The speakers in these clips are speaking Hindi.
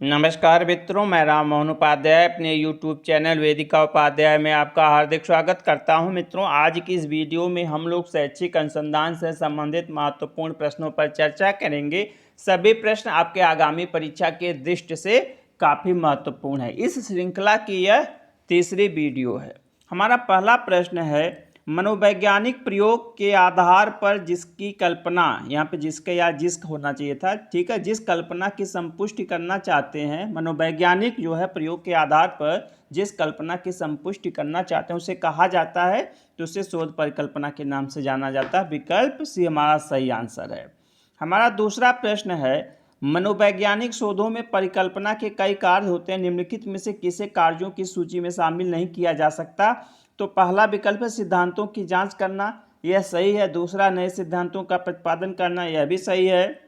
नमस्कार मित्रों, मैं राम मोहन उपाध्याय अपने YouTube चैनल वेदिका उपाध्याय में आपका हार्दिक स्वागत करता हूं। मित्रों, आज की इस वीडियो में हम लोग शैक्षिक अनुसंधान से संबंधित महत्वपूर्ण प्रश्नों पर चर्चा करेंगे। सभी प्रश्न आपके आगामी परीक्षा के दृष्टि से काफ़ी महत्वपूर्ण है। इस श्रृंखला की यह तीसरी वीडियो है। हमारा पहला प्रश्न है, मनोवैज्ञानिक प्रयोग के आधार पर जिसकी कल्पना, यहाँ पे जिसके या जिसक होना चाहिए था, ठीक है, जिस कल्पना की संपुष्टि करना चाहते हैं, मनोवैज्ञानिक जो है प्रयोग के आधार पर जिस कल्पना की संपुष्टि करना चाहते हैं उसे कहा जाता है, तो उसे शोध परिकल्पना के नाम से जाना जाता है। विकल्प सी हमारा सही आंसर है। हमारा दूसरा प्रश्न है, मनोवैज्ञानिक शोधों में परिकल्पना के कई कार्य होते हैं, निम्नलिखित में से किसे कार्यों की सूची में शामिल नहीं किया जा सकता? तो पहला विकल्प है सिद्धांतों की जांच करना, यह सही है। दूसरा, नए सिद्धांतों का प्रतिपादन करना, यह भी सही है।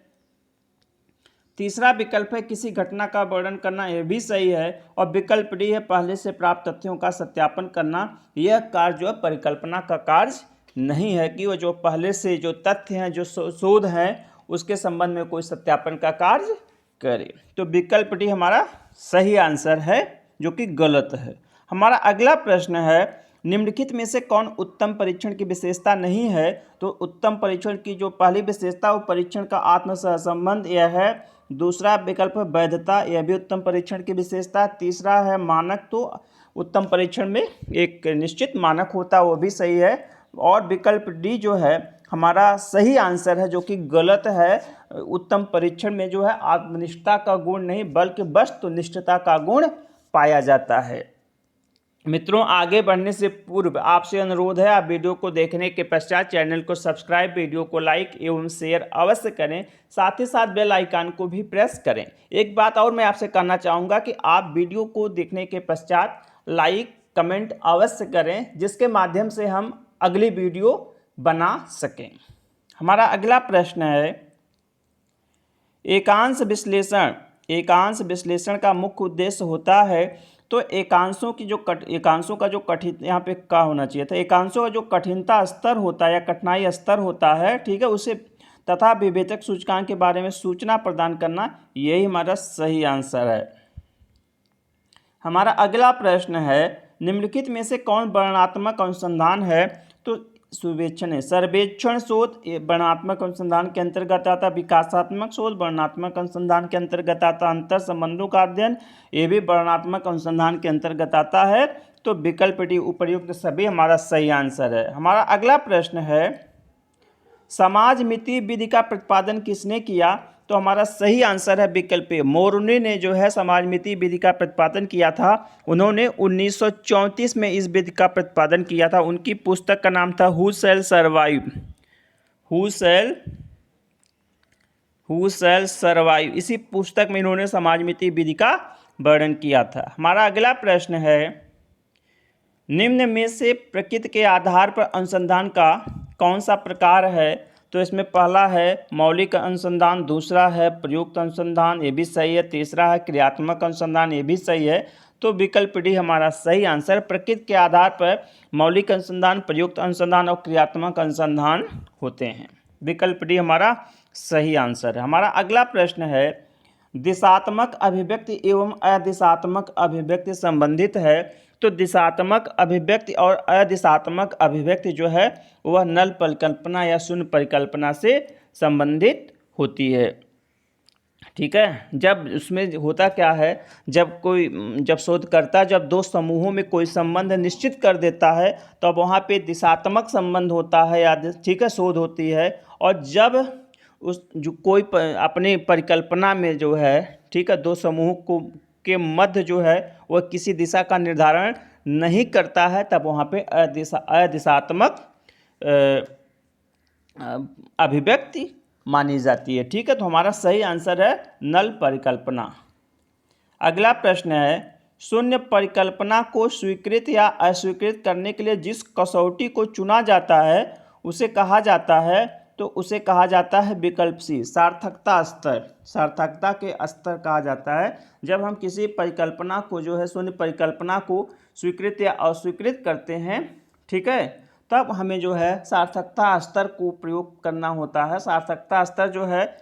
तीसरा विकल्प है किसी घटना का वर्णन करना, यह भी सही है। और विकल्प डी है पहले से प्राप्त तथ्यों का सत्यापन करना। यह कार्य जो है परिकल्पना का कार्य नहीं है कि वो जो पहले से जो तथ्य हैं, जो शोध हैं, उसके संबंध में कोई सत्यापन का कार्य करे। तो विकल्प डी हमारा सही आंसर है, जो कि गलत है। हमारा अगला प्रश्न है, निम्नलिखित में से कौन उत्तम परीक्षण की विशेषता नहीं है? तो उत्तम परीक्षण की जो पहली विशेषता वो परीक्षण का आत्म सहसंबंध यह है। दूसरा विकल्प है वैधता, यह भी उत्तम परीक्षण की विशेषता। तीसरा है मानक, तो उत्तम परीक्षण में एक निश्चित मानक होता है, वो भी सही है। और विकल्प डी जो है हमारा सही आंसर है, जो कि गलत है। उत्तम परीक्षण में जो है आत्मनिष्ठता का गुण नहीं बल्कि वस्तुनिष्ठता का गुण पाया जाता है। मित्रों, आगे बढ़ने से पूर्व आपसे अनुरोध है, आप वीडियो को देखने के पश्चात चैनल को सब्सक्राइब, वीडियो को लाइक एवं शेयर अवश्य करें। साथ ही साथ बेल आइकन को भी प्रेस करें। एक बात और मैं आपसे कहना चाहूँगा कि आप वीडियो को देखने के पश्चात लाइक कमेंट अवश्य करें, जिसके माध्यम से हम अगली वीडियो बना सकें। हमारा अगला प्रश्न है, एकांश विश्लेषण का मुख्य उद्देश्य होता है। तो एकांशों का जो कठिन, यहाँ पे क्या होना चाहिए था, एकांशों का जो कठिनता स्तर होता है या कठिनाई स्तर होता है, ठीक है, उसे तथा विभेदक सूचकांक के बारे में सूचना प्रदान करना, यही हमारा सही आंसर है। हमारा अगला प्रश्न है, निम्नलिखित में से कौन वर्णनात्मक अनुसंधान है? तो सर्वेक्षण शोध वर्णनात्मक अनुसंधान के अंतर्गत आता। विकासात्मक शोध वर्णनात्मक अनुसंधान के अंतर्गत आता। अंतर संबंधों का अध्ययन, ये भी वर्णनात्मक अनुसंधान के अंतर्गत आता है। तो विकल्प डी उपर्युक्त सभी हमारा सही आंसर है। हमारा अगला प्रश्न है, समाज मिति विधि का प्रतिपादन किसने किया? तो हमारा सही आंसर है विकल्प ए, मोरने ने जो है समाज मिति विधि का प्रतिपादन किया था। उन्होंने 1934 में इस विधि का प्रतिपादन किया था। उनकी पुस्तक का नाम था हु शैल सर्वाइव। इसी पुस्तक में इन्होंने समाज मिति विधि का वर्णन किया था। हमारा अगला प्रश्न है, निम्न में से प्रकृति के आधार पर अनुसंधान का कौन सा प्रकार है? तो इसमें पहला है मौलिक अनुसंधान, दूसरा है प्रयुक्त अनुसंधान, ये भी सही है। तीसरा है क्रियात्मक अनुसंधान, ये भी सही है। तो विकल्प डी हमारा सही आंसर, प्रकृति के आधार पर मौलिक अनुसंधान, प्रयुक्त अनुसंधान और क्रियात्मक अनुसंधान होते हैं। विकल्प डी हमारा सही आंसर है। हमारा अगला प्रश्न है, दिशात्मक अभिव्यक्ति एवं अदिशात्मक अभिव्यक्ति संबंधित है। तो दिशात्मक अभिव्यक्ति और अदिशात्मक अभिव्यक्ति जो है वह नल परिकल्पना या शून्य परिकल्पना से संबंधित होती है, ठीक है। जब उसमें होता क्या है, जब शोधकर्ता जब दो समूहों में कोई संबंध निश्चित कर देता है तो अब वहाँ पे दिशात्मक संबंध होता है या, ठीक है, शोध होती है। और जब कोई अपनी परिकल्पना में जो है, ठीक है, दो समूह के मध्य जो है वह किसी दिशा का निर्धारण नहीं करता है, तब वहाँ पे अदिशात्मक अभिव्यक्ति मानी जाती है, ठीक है। तो हमारा सही आंसर है नल परिकल्पना। अगला प्रश्न है, शून्य परिकल्पना को स्वीकृत या अस्वीकृत करने के लिए जिस कसौटी को चुना जाता है उसे कहा जाता है। तो उसे कहा जाता है विकल्प सी, सार्थकता स्तर। सार्थकता के स्तर कहा जाता है जब हम किसी परिकल्पना को जो है शून्य परिकल्पना को स्वीकृत या अस्वीकृत करते हैं, ठीक है, तब हमें जो है सार्थकता स्तर को प्रयोग करना होता है। सार्थकता स्तर जो है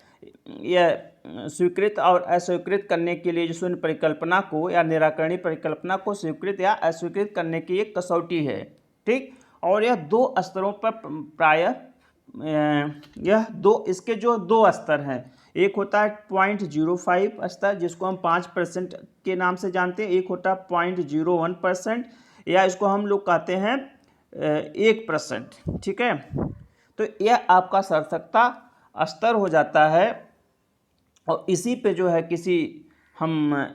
यह स्वीकृत और अस्वीकृत करने के लिए जो शून्य परिकल्पना को या निराकरणीय परिकल्पना को स्वीकृत या अस्वीकृत करने की एक कसौटी है। ठीक, और यह दो स्तरों पर प्रायः यह इसके जो दो स्तर हैं, एक होता है 0.05 स्तर जिसको हम 5% के नाम से जानते हैं, एक होता है 0.01% या इसको हम लोग कहते हैं 1%। ठीक है, तो यह आपका सार्थकता स्तर हो जाता है और इसी पे जो है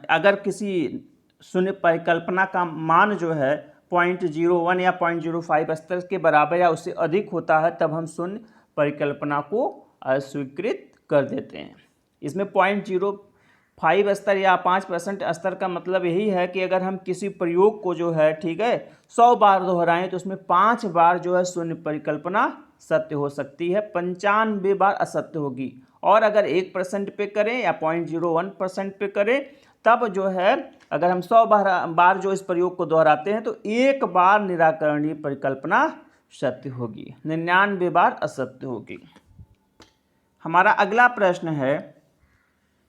अगर किसी शून्य परिकल्पना का मान जो है 0.01 या 0.05 स्तर के बराबर या उससे अधिक होता है तब हम शून्य परिकल्पना को अस्वीकृत कर देते हैं। इसमें 0.05 स्तर या 5% स्तर का मतलब यही है कि अगर हम किसी प्रयोग को जो है 100 बार दोहराएं तो उसमें 5 बार जो है शून्य परिकल्पना सत्य हो सकती है, 95 बार असत्य होगी। और अगर 1% पे करें या 0.01% पे करें तब जो है अगर हम 100 बार जो इस प्रयोग को दोहराते हैं तो 1 बार निराकरणीय परिकल्पना सत्य होगी, 99 बार असत्य होगी। हमारा अगला प्रश्न है,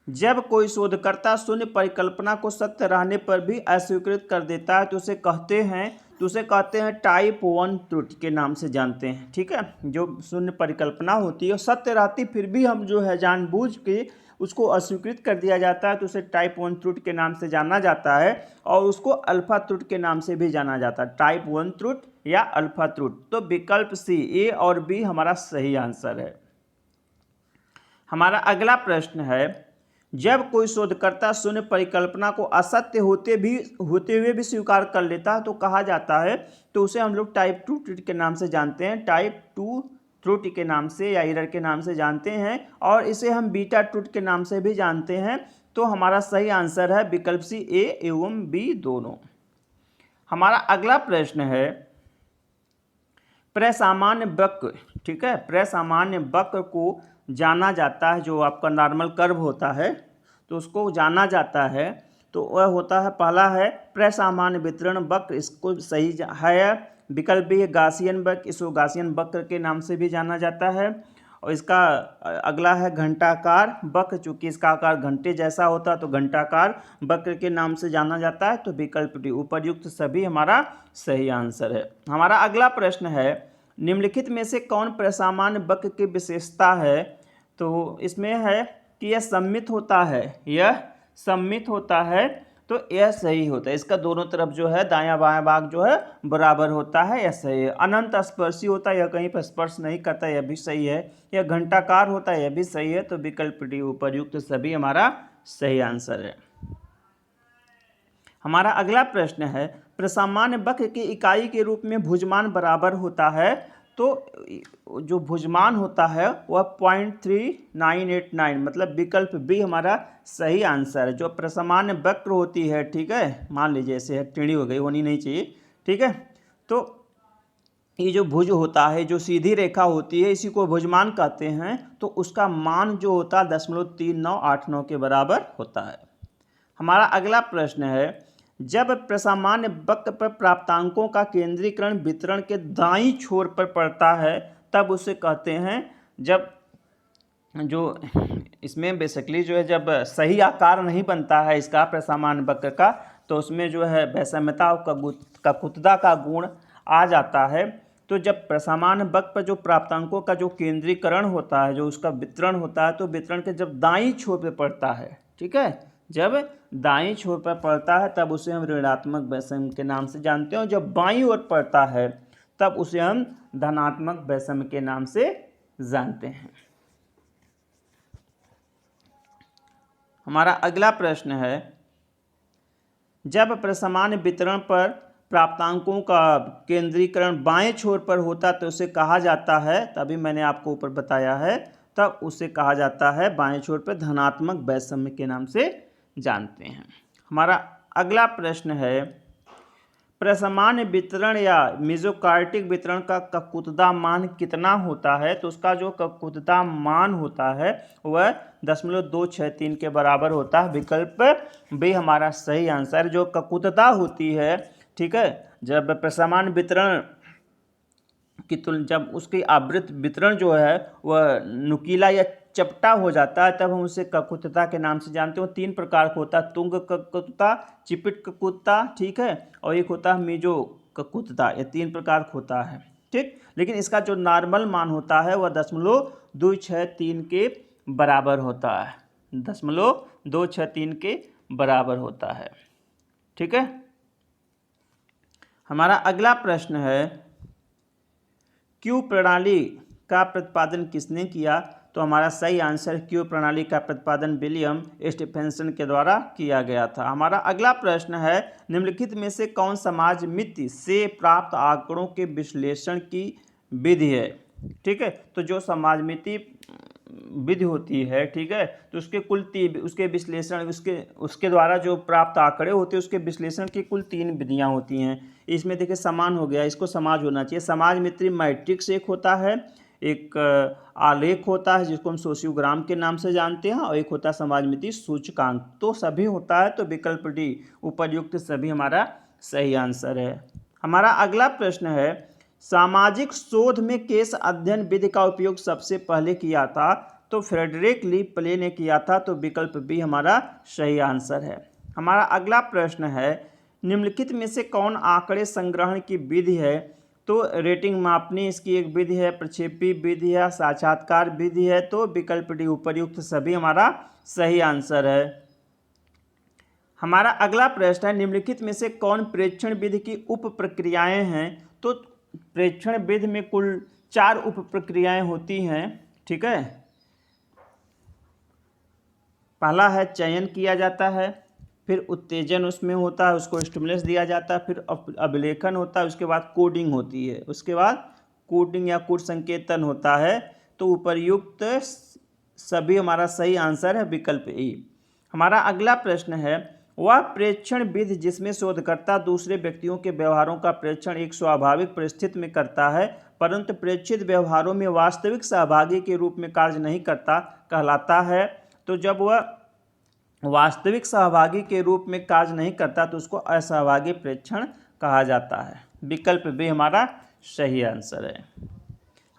जब कोई शोधकर्ता शून्य परिकल्पना को सत्य रहने पर भी अस्वीकृत कर देता है तो उसे कहते हैं टाइप 1 त्रुटि के नाम से जानते हैं। ठीक है, जो शून्य परिकल्पना होती है सत्य रहती फिर भी हम जो है जानबूझ के उसको अस्वीकृत कर दिया जाता है तो उसे टाइप 1 त्रुटि के नाम से जाना जाता है और उसको अल्फा त्रुटि के नाम से भी जाना जाता है, टाइप 1 त्रुटि या अल्फा त्रुटि। तो विकल्प सी, ए और बी हमारा सही आंसर है। हमारा अगला प्रश्न है, जब कोई शोधकर्ता शून्य परिकल्पना को असत्य होते हुए भी स्वीकार कर लेता है तो कहा जाता है, तो उसे हम लोग टाइप 2 त्रुटि के नाम से जानते हैं, टाइप 2 त्रुटि के नाम से या एरर के नाम से जानते हैं और इसे हम बीटा त्रुटि के नाम से भी जानते हैं। तो हमारा सही आंसर है विकल्प सी, ए एवं बी दोनों। हमारा अगला प्रश्न है, प्रसामान्य वक्र, ठीक है, प्रसामान्य वक्र को जाना जाता है, जो आपका नॉर्मल कर्व होता है तो उसको जाना जाता है, तो वह होता है, पहला है प्रसामान्य वितरण वक्र, इसको सही है। विकल्प बी है गासियन वक्र, इसको गासियन वक्र के नाम से भी जाना जाता है। और इसका अगला है घंटाकार वक्र, चूंकि इसका आकार घंटे जैसा होता है तो घंटाकार वक्र के नाम से जाना जाता है। तो विकल्प डी, उपर्युक्त सभी हमारा सही आंसर है। हमारा अगला प्रश्न है, निम्नलिखित में से कौन प्रसामान्य वक्र की विशेषता है? तो इसमें है कि यह सममित होता है, यह सममित होता है, तो यह सही होता है। इसका दोनों तरफ जो है दायां बायां भाग जो है बराबर होता है, यह सही है। अनंत स्पर्शी होता है, यह कहीं पर स्पर्श नहीं करता, यह भी सही है। यह घंटाकार होता है, यह भी सही है। तो विकल्प डी, उपर्युक्त सभी हमारा सही आंसर है। हमारा अगला प्रश्न है, प्रसामान्य वक्र की इकाई के रूप में भुजमान बराबर होता है, तो जो भुजमान होता है वह 0.3989, मतलब विकल्प बी हमारा सही आंसर है। जो प्रसामान्य वक्र होती है, ठीक है, मान लीजिए ऐसे टेढ़ी हो गई, होनी नहीं चाहिए, ठीक है, तो ये जो भुज होता है, जो सीधी रेखा होती है, इसी को भुजमान कहते हैं। तो उसका मान जो होता है 0.3989 के बराबर होता है। हमारा अगला प्रश्न है, जब प्रसामान्य वक्र पर प्राप्तांकों का केंद्रीकरण वितरण के दाईं छोर पर पड़ता है तब उसे कहते हैं, जब जो इसमें बेसिकली जो है जब सही आकार नहीं बनता है इसका प्रसामान्य वक्र का, तो उसमें जो है वैषम्यता का कुत्दा का गुण आ जाता है। तो जब प्रसामान्य वक्र पर जो प्राप्तांकों का जो केंद्रीकरण होता है, जो उसका वितरण होता है, तो वितरण के जब दाईं छोर पर पड़ता है, ठीक है, जब दाईं छोर पर पड़ता है तब उसे हम ऋणात्मक वैषम्य के नाम से जानते हैं, और जब बाईं ओर पड़ता है तब उसे हम धनात्मक वैषम्य के नाम से जानते हैं। हमारा अगला प्रश्न है, जब प्रसामान्य वितरण पर प्राप्तांकों का केंद्रीकरण बाएं छोर पर होता तो उसे कहा जाता है, तभी मैंने आपको ऊपर बताया है, तब उसे कहा जाता है बाएं छोर पर धनात्मक वैषम्य के नाम से जानते हैं। हमारा अगला प्रश्न है, प्रसामान्य वितरण या मेसोकार्टिक वितरण का ककुतदा मान कितना होता है? तो उसका जो ककुतदा मान होता है वह 0.263 के बराबर होता है। विकल्प बी हमारा सही आंसर। जो ककुतदा होती है, ठीक है, जब प्रसामान्य वितरण की तुलना, जब उसकी आवृत्त वितरण जो है वह नुकीला या चपटा हो जाता है तब हम उसे ककुतता के नाम से जानते हो। 3 प्रकार का होता है, तुंग ककुतता, चिपिट ककुतता, ठीक है, और एक होता है मेजो ककुतता। ये 3 प्रकार का होता है, ठीक। लेकिन इसका जो नॉर्मल मान होता है वह 0.263 के बराबर होता है, 0.263 के बराबर होता है, ठीक है। हमारा अगला प्रश्न है, क्यू प्रणाली का प्रतिपादन किसने किया? तो हमारा सही आंसर, क्यू प्रणाली का प्रतिपादन विलियम स्टीफेंसन के द्वारा किया गया था। हमारा अगला प्रश्न है, निम्नलिखित में से कौन समाजमिति से प्राप्त आंकड़ों के विश्लेषण की विधि है? ठीक है, तो जो समाजमिति विधि होती है, ठीक है, तो उसके उसके विश्लेषण उसके द्वारा जो प्राप्त आंकड़े होते हैं उसके विश्लेषण की कुल 3 विधियां होती हैं। इसमें देखिए समान हो गया, इसको समाज होना चाहिए। समाजमिति मैट्रिक्स एक होता है, एक आलेख होता है जिसको हम सोशियोग्राम के नाम से जानते हैं, और एक होता है समाजमिति सूचकांक। तो सभी होता है, तो विकल्प डी उपर्युक्त सभी हमारा सही आंसर है। हमारा अगला प्रश्न है, सामाजिक शोध में केस अध्ययन विधि का उपयोग सबसे पहले किया था? तो फ्रेडरिक ली प्ले ने किया था, तो विकल्प बी हमारा सही आंसर है। हमारा अगला प्रश्न है, निम्नलिखित में से कौन आंकड़े संग्रहण की विधि है? तो रेटिंग मापनी इसकी एक विधि है, प्रक्षेपी विधि है, साक्षात्कार विधि है, तो विकल्प डी उपर्युक्त सभी हमारा सही आंसर है। हमारा अगला प्रश्न है, निम्नलिखित में से कौन प्रेक्षण विधि की उप प्रक्रियाएं हैं? तो प्रेक्षण विधि में कुल 4 उप प्रक्रियाएं होती हैं, ठीक है। पहला है चयन किया जाता है, फिर उत्तेजन उसमें होता है, उसको स्टिमुलस दिया जाता है, फिर अभिलेखन होता है, उसके बाद कोडिंग होती है, उसके बाद कोडिंग या कूट संकेतन होता है। तो उपर्युक्त सभी हमारा सही आंसर है, विकल्प ए। हमारा अगला प्रश्न है, वह प्रेक्षण विधि जिसमें शोधकर्ता दूसरे व्यक्तियों के व्यवहारों का प्रेक्षण एक स्वाभाविक परिस्थिति में करता है परंतु प्रेक्षित व्यवहारों में वास्तविक सहभागी के रूप में कार्य नहीं करता, कहलाता है? तो जब वह वास्तविक सहभागी के रूप में कार्य नहीं करता तो उसको असहभागी प्रेक्षण कहा जाता है। विकल्प बी हमारा सही आंसर है।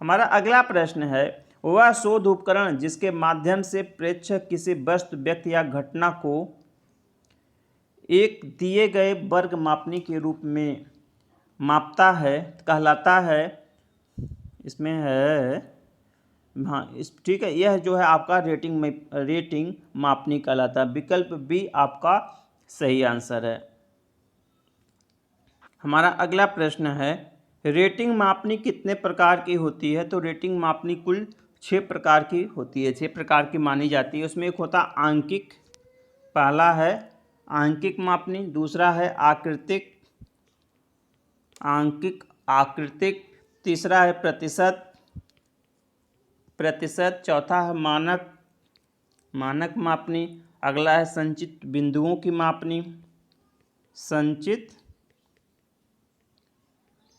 हमारा अगला प्रश्न है, वह शोध उपकरण जिसके माध्यम से प्रेक्षक किसी वस्तु, व्यक्ति या घटना को एक दिए गए वर्ग मापनी के रूप में मापता है, कहलाता है? इसमें है, हाँ इस ठीक है, यह जो है आपका रेटिंग मापनी कहलाता है। विकल्प बी आपका सही आंसर है। हमारा अगला प्रश्न है, रेटिंग मापनी कितने प्रकार की होती है? तो रेटिंग मापनी कुल 6 प्रकार की होती है, 6 प्रकार की मानी जाती है। उसमें एक होता आंकिक, पहला है आंकिक मापनी, दूसरा है आकृतिक, तीसरा है प्रतिशत, चौथा है मानक मापनी, अगला है संचित बिंदुओं की मापनी,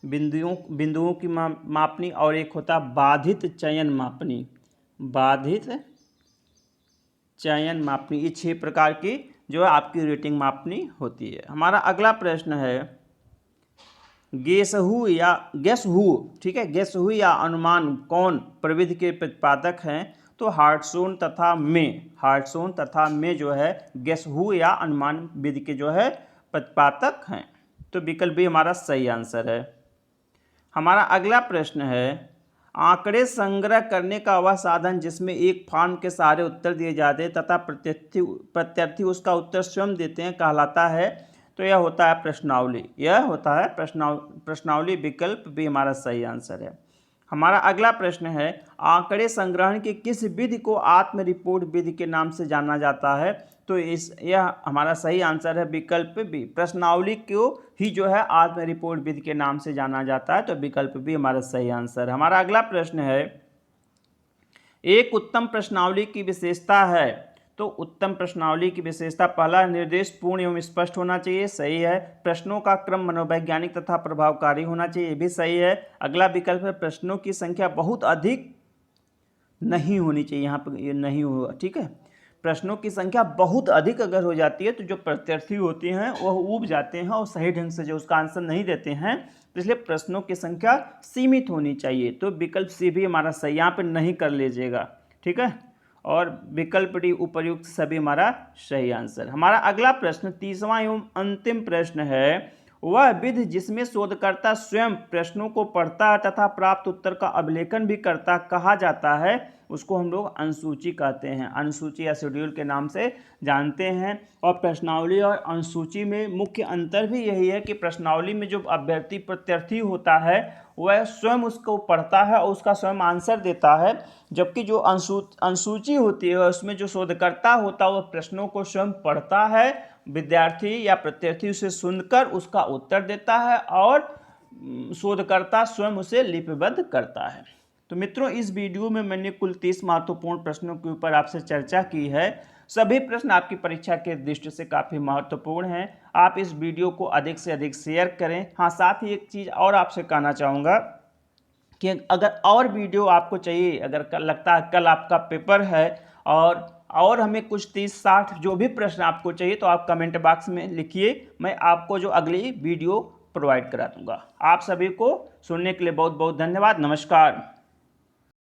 बिंदुओं की मापनी, और एक होता है बाधित चयन मापनी। ये 6 प्रकार की जो है आपकी रेटिंग मापनी होती है। हमारा अगला प्रश्न है, गेस हु, ठीक है, गेस हु या अनुमान कौन प्रविधि के प्रतिपादक हैं? तो हार्टसोन तथा मे जो है गेस हु या अनुमान विधि के जो है प्रतिपादक हैं। तो विकल्प भी हमारा सही आंसर है। हमारा अगला प्रश्न है, आंकड़े संग्रह करने का वह साधन जिसमें एक फॉर्म के सहारे उत्तर दिए जाते हैं तथा प्रत्यार्थी उसका उत्तर स्वयं देते हैं, कहलाता है? तो यह होता है प्रश्नावली। विकल्प भी हमारा सही आंसर है। हमारा अगला प्रश्न है, आंकड़े संग्रहण की किस विधि को आत्म रिपोर्ट विधि के नाम से जाना जाता है? तो यह हमारा सही आंसर है, विकल्प बी। प्रश्नावली को ही जो है आत्म रिपोर्ट विधि के नाम से जाना जाता है, तो विकल्प बी हमारा सही आंसर है। हमारा अगला प्रश्न है, एक उत्तम प्रश्नावली की विशेषता है? तो उत्तम प्रश्नावली की विशेषता, पहला निर्देश पूर्ण एवं स्पष्ट होना चाहिए, सही है। प्रश्नों का क्रम मनोवैज्ञानिक तथा प्रभावकारी होना चाहिए, ये भी सही है। अगला विकल्प है, प्रश्नों की संख्या बहुत अधिक नहीं होनी चाहिए, यहाँ पर ये नहीं होगा, ठीक है। प्रश्नों की संख्या बहुत अधिक अगर हो जाती है तो जो प्रत्यार्थी होते हैं वह ऊब जाते हैं और सही ढंग से जो उसका आंसर नहीं देते हैं, तो इसलिए प्रश्नों की संख्या सीमित होनी चाहिए। तो विकल्प सी भी हमारा सही यहाँ पर नहीं कर लीजिएगा, ठीक है। और विकल्प डी उपर्युक्त सभी हमारा सही आंसर। हमारा अगला प्रश्न 30वां एवं अंतिम प्रश्न है, वह विधि जिसमें शोधकर्ता स्वयं प्रश्नों को पढ़ता तथा प्राप्त उत्तर का अवलोकन भी करता कहा जाता है, उसको हम लोग अनुसूची कहते हैं। अनुसूची या शेड्यूल के नाम से जानते हैं। और प्रश्नावली और अनुसूची में मुख्य अंतर भी यही है कि प्रश्नावली में जो अभ्यर्थी प्रत्यार्थी होता है वह स्वयं उसको पढ़ता है और उसका स्वयं आंसर देता है, जबकि जो अनुसूची होती है उसमें जो शोधकर्ता होता है वह प्रश्नों को स्वयं पढ़ता है, विद्यार्थी या प्रत्यार्थी उसे सुनकर उसका उत्तर देता है और शोधकर्ता स्वयं उसे लिपिबद्ध करता है। तो मित्रों, इस वीडियो में मैंने कुल 30 महत्वपूर्ण प्रश्नों के ऊपर आपसे चर्चा की है। सभी प्रश्न आपकी परीक्षा के दृष्टि से काफ़ी महत्वपूर्ण हैं। आप इस वीडियो को अधिक से अधिक शेयर करें। हाँ, साथ ही एक चीज़ और आपसे कहना चाहूँगा कि अगर और वीडियो आपको चाहिए, अगर लगता है कल आपका पेपर है और हमें कुछ 30-60 जो भी प्रश्न आपको चाहिए तो आप कमेंट बॉक्स में लिखिए, मैं आपको जो अगली वीडियो प्रोवाइड करा दूंगा। आप सभी को सुनने के लिए बहुत बहुत धन्यवाद। नमस्कार।